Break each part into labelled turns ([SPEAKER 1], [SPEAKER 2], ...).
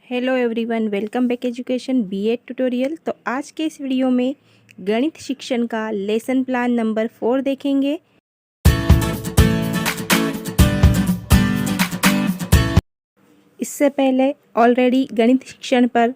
[SPEAKER 1] Hello everyone, welcome back education BEd tutorial. तो आज के इस वीडियो में गणित शिक्षण का लेसन प्लान नंबर 4 देखेंगे। इससे पहले ऑलरेडी गणित शिक्षण पर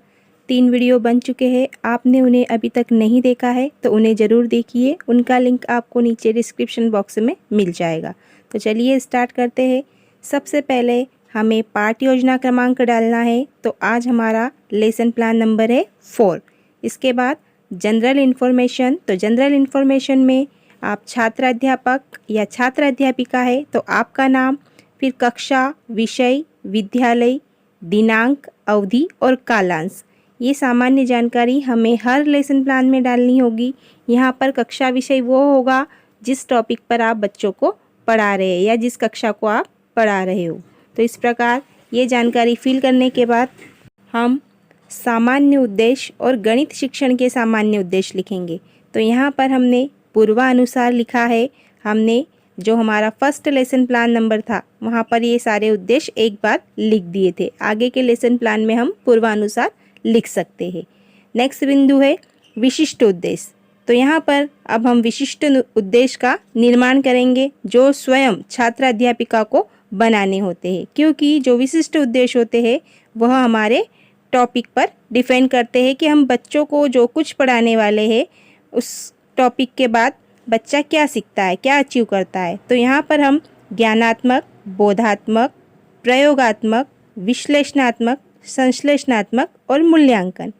[SPEAKER 1] 3 वीडियो बन चुके हैं। आपने उन्हें अभी तक नहीं देखा है तो उन्हें ज़रूर देखिए। उनका लिंक आपको नीचे डिस्क्रिप्शन बॉक्स में मिल जाएगा। तो चलिए स्टार्ट करते हैं। सबसे पहले हमें पाठ योजना क्रमांक डालना है। तो आज हमारा लेसन प्लान नंबर है 4। इसके बाद जनरल इन्फॉर्मेशन। तो जनरल इन्फॉर्मेशन में आप छात्र अध्यापक या छात्र अध्यापिका है तो आपका नाम, फिर कक्षा, विषय, विद्यालय, दिनांक, अवधि और कालांश, ये सामान्य जानकारी हमें हर लेसन प्लान में डालनी होगी। यहाँ पर कक्षा विषय वो होगा जिस टॉपिक पर आप बच्चों को पढ़ा रहे हैं या जिस कक्षा को आप पढ़ा रहे हो। तो इस प्रकार ये जानकारी फिल करने के बाद हम सामान्य उद्देश्य और गणित शिक्षण के सामान्य उद्देश्य लिखेंगे। तो यहाँ पर हमने पूर्वानुसार लिखा है। हमने जो हमारा फर्स्ट लेसन प्लान नंबर था वहाँ पर ये सारे उद्देश्य एक बार लिख दिए थे। आगे के लेसन प्लान में हम पूर्वानुसार लिख सकते हैं। नेक्स्ट बिंदु है विशिष्ट उद्देश्य। तो यहाँ पर अब हम विशिष्ट उद्देश्य का निर्माण करेंगे जो स्वयं छात्र अध्यापिका को बनाने होते हैं, क्योंकि जो विशिष्ट उद्देश्य होते हैं वह हमारे टॉपिक पर डिपेंड करते हैं कि हम बच्चों को जो कुछ पढ़ाने वाले हैं उस टॉपिक के बाद बच्चा क्या सीखता है, क्या अचीव करता है। तो यहाँ पर हम ज्ञानात्मक, बोधात्मक, प्रयोगात्मक, विश्लेषणात्मक, संश्लेषणात्मक और मूल्यांकन,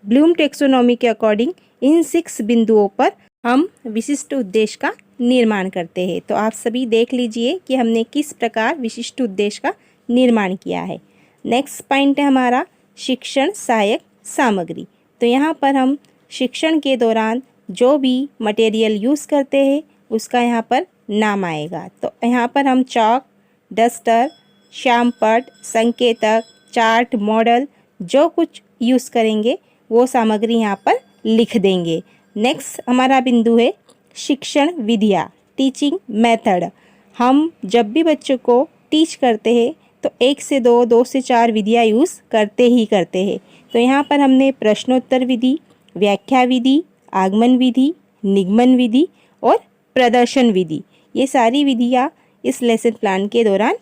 [SPEAKER 1] ब्लूम टेक्सोनॉमी के अकॉर्डिंग इन 6 बिंदुओं पर हम विशिष्ट उद्देश्य का निर्माण करते हैं। तो आप सभी देख लीजिए कि हमने किस प्रकार विशिष्ट उद्देश्य का निर्माण किया है। नेक्स्ट पॉइंट है हमारा शिक्षण सहायक सामग्री। तो यहाँ पर हम शिक्षण के दौरान जो भी मटेरियल यूज़ करते हैं उसका यहाँ पर नाम आएगा। तो यहाँ पर हम चॉक, डस्टर, श्यामपट्ट, संकेतक, चार्ट, मॉडल जो कुछ यूज़ करेंगे वो सामग्री यहाँ पर लिख देंगे। नेक्स्ट हमारा बिंदु है शिक्षण विधियाँ, टीचिंग मेथड। हम जब भी बच्चों को टीच करते हैं तो 1 से 2, 2 से 4 विधियाँ यूज़ करते हैं। तो यहाँ पर हमने प्रश्नोत्तर विधि, व्याख्या विधि, आगमन विधि, निगमन विधि और प्रदर्शन विधि, ये सारी विधियाँ इस लेसन प्लान के दौरान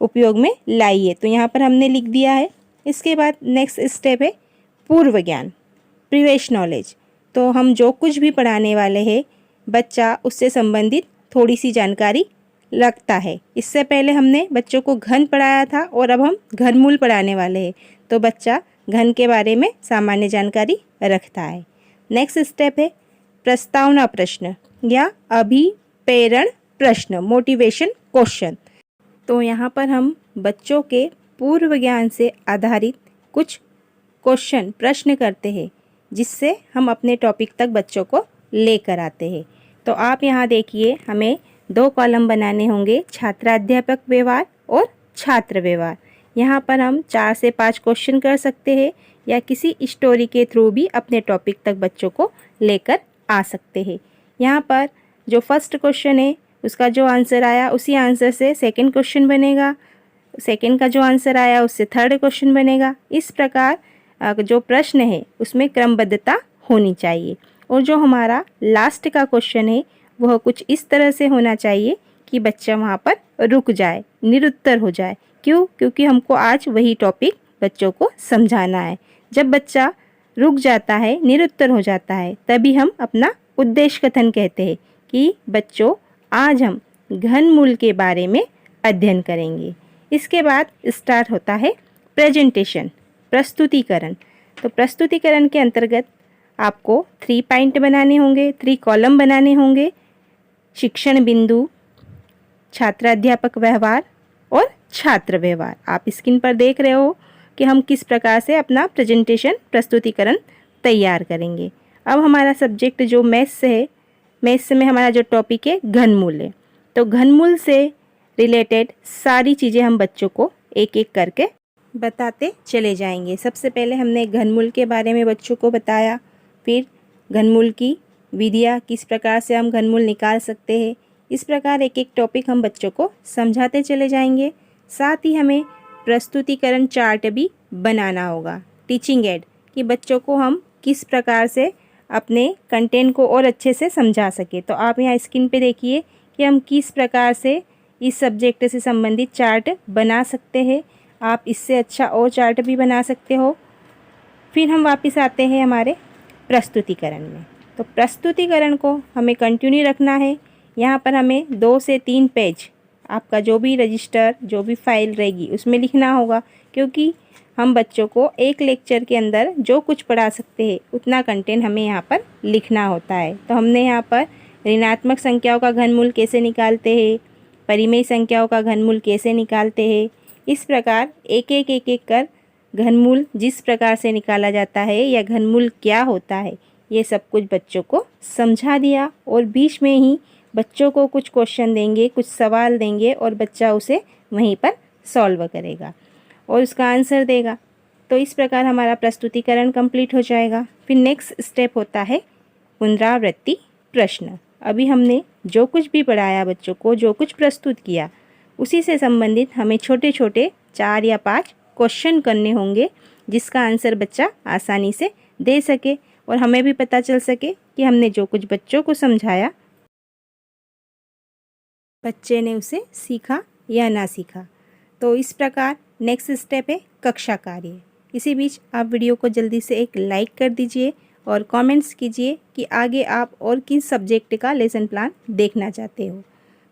[SPEAKER 1] उपयोग में लाई है। तो यहाँ पर हमने लिख दिया है। इसके बाद नेक्स्ट स्टेप है पूर्व ज्ञान, प्रीवियस नॉलेज। तो हम जो कुछ भी पढ़ाने वाले हैं बच्चा उससे संबंधित थोड़ी सी जानकारी रखता है। इससे पहले हमने बच्चों को घन पढ़ाया था और अब हम घनमूल पढ़ाने वाले हैं, तो बच्चा घन के बारे में सामान्य जानकारी रखता है। नेक्स्ट स्टेप है प्रस्तावना प्रश्न या अभिप्रेरण प्रश्न, मोटिवेशन क्वेश्चन। तो यहाँ पर हम बच्चों के पूर्व ज्ञान से आधारित कुछ क्वेश्चन, प्रश्न करते हैं जिससे हम अपने टॉपिक तक बच्चों को लेकर आते हैं। तो आप यहाँ देखिए, हमें 2 कॉलम बनाने होंगे, छात्राध्यापक व्यवहार और छात्र व्यवहार। यहाँ पर हम 4 से 5 क्वेश्चन कर सकते हैं या किसी स्टोरी के थ्रू भी अपने टॉपिक तक बच्चों को लेकर आ सकते हैं। यहाँ पर जो फर्स्ट क्वेश्चन है उसका जो आंसर आया उसी आंसर से सेकंड क्वेश्चन बनेगा, सेकंड का जो आंसर आया उससे थर्ड क्वेश्चन बनेगा। इस प्रकार जो प्रश्न है उसमें क्रमबद्धता होनी चाहिए। और जो हमारा लास्ट का क्वेश्चन है वह कुछ इस तरह से होना चाहिए कि बच्चा वहाँ पर रुक जाए, निरुत्तर हो जाए। क्यों? क्योंकि हमको आज वही टॉपिक बच्चों को समझाना है। जब बच्चा रुक जाता है, निरुत्तर हो जाता है, तभी हम अपना उद्देश्य कथन कहते हैं कि बच्चों आज हम घनमूल के बारे में अध्ययन करेंगे। इसके बाद स्टार्ट होता है प्रेजेंटेशन, प्रस्तुतिकरण। तो प्रस्तुतिकरण के अंतर्गत आपको 3 पॉइंट बनाने होंगे, 3 कॉलम बनाने होंगे। शिक्षण बिंदु, छात्राध्यापक व्यवहार और छात्र व्यवहार। आप स्क्रीन पर देख रहे हो कि हम किस प्रकार से अपना प्रेजेंटेशन, प्रस्तुतिकरण तैयार करेंगे। अब हमारा सब्जेक्ट जो मैथ्स है, मैथ्स में हमारा जो टॉपिक है घनमूल है। तो घनमूल से रिलेटेड सारी चीज़ें हम बच्चों को एक एक करके बताते चले जाएंगे। सबसे पहले हमने घनमूल के बारे में बच्चों को बताया, फिर घनमूल की विधियाँ, किस प्रकार से हम घनमूल निकाल सकते हैं। इस प्रकार एक एक टॉपिक हम बच्चों को समझाते चले जाएंगे। साथ ही हमें प्रस्तुतिकरण चार्ट भी बनाना होगा, टीचिंग एड, कि बच्चों को हम किस प्रकार से अपने कंटेंट को और अच्छे से समझा सके। तो आप यहाँ स्क्रीन पे देखिए कि हम किस प्रकार से इस सब्जेक्ट से संबंधित चार्ट बना सकते हैं। आप इससे अच्छा और चार्ट भी बना सकते हो। फिर हम वापस आते हैं हमारे प्रस्तुतिकरण में। तो प्रस्तुतिकरण को हमें कंटिन्यू रखना है। यहाँ पर हमें 2 से 3 पेज आपका जो भी रजिस्टर, जो भी फाइल रहेगी उसमें लिखना होगा, क्योंकि हम बच्चों को एक लेक्चर के अंदर जो कुछ पढ़ा सकते हैं उतना कंटेंट हमें यहाँ पर लिखना होता है। तो हमने यहाँ पर ऋणात्मक संख्याओं का घनमूल कैसे निकालते हैं, परिमेय संख्याओं का घनमूल कैसे निकालते हैं, इस प्रकार एक एक कर घनमूल जिस प्रकार से निकाला जाता है या घनमूल क्या होता है, ये सब कुछ बच्चों को समझा दिया। और बीच में ही बच्चों को कुछ क्वेश्चन देंगे, कुछ सवाल देंगे और बच्चा उसे वहीं पर सॉल्व करेगा और उसका आंसर देगा। तो इस प्रकार हमारा प्रस्तुतिकरण कंप्लीट हो जाएगा। फिर नेक्स्ट स्टेप होता है पुनरावृत्ति प्रश्न। अभी हमने जो कुछ भी पढ़ाया बच्चों को, जो कुछ प्रस्तुत किया, उसी से संबंधित हमें छोटे छोटे 4 या 5 क्वेश्चन करने होंगे, जिसका आंसर बच्चा आसानी से दे सके और हमें भी पता चल सके कि हमने जो कुछ बच्चों को समझाया बच्चे ने उसे सीखा या ना सीखा। तो इस प्रकार नेक्स्ट स्टेप है कक्षा कार्य। इसी बीच आप वीडियो को जल्दी से एक लाइक कर दीजिए और कमेंट्स कीजिए कि आगे आप और किस सब्जेक्ट का लेसन प्लान देखना चाहते हो।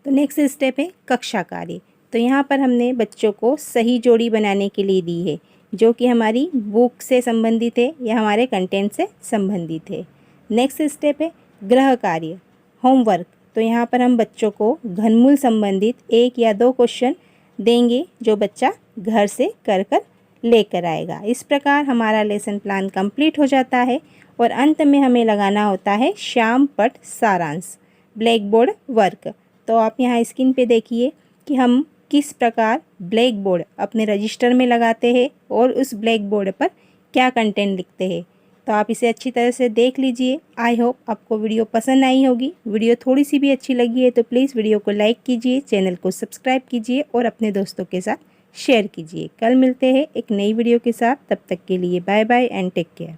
[SPEAKER 1] तो नेक्स्ट स्टेप है कक्षा कार्य। तो यहाँ पर हमने बच्चों को सही जोड़ी बनाने के लिए दी है, जो कि हमारी बुक से संबंधित है या हमारे कंटेंट से संबंधित है। नेक्स्ट स्टेप है गृह कार्य, होमवर्क। तो यहाँ पर हम बच्चों को घनमूल संबंधित 1 या 2 क्वेश्चन देंगे, जो बच्चा घर से कर लेकर आएगा। इस प्रकार हमारा लेसन प्लान कंप्लीट हो जाता है और अंत में हमें लगाना होता है श्याम पट सारांश, ब्लैक बोर्ड वर्क। तो आप यहाँ स्क्रीन पे देखिए कि हम किस प्रकार ब्लैक बोर्ड अपने रजिस्टर में लगाते हैं और उस ब्लैक बोर्ड पर क्या कंटेंट लिखते हैं। तो आप इसे अच्छी तरह से देख लीजिए। आई होप आपको वीडियो पसंद आई होगी। वीडियो थोड़ी सी भी अच्छी लगी है तो प्लीज़ वीडियो को लाइक कीजिए, चैनल को सब्सक्राइब कीजिए और अपने दोस्तों के साथ शेयर कीजिए। कल मिलते हैं एक नई वीडियो के साथ। तब तक के लिए bye bye and take care.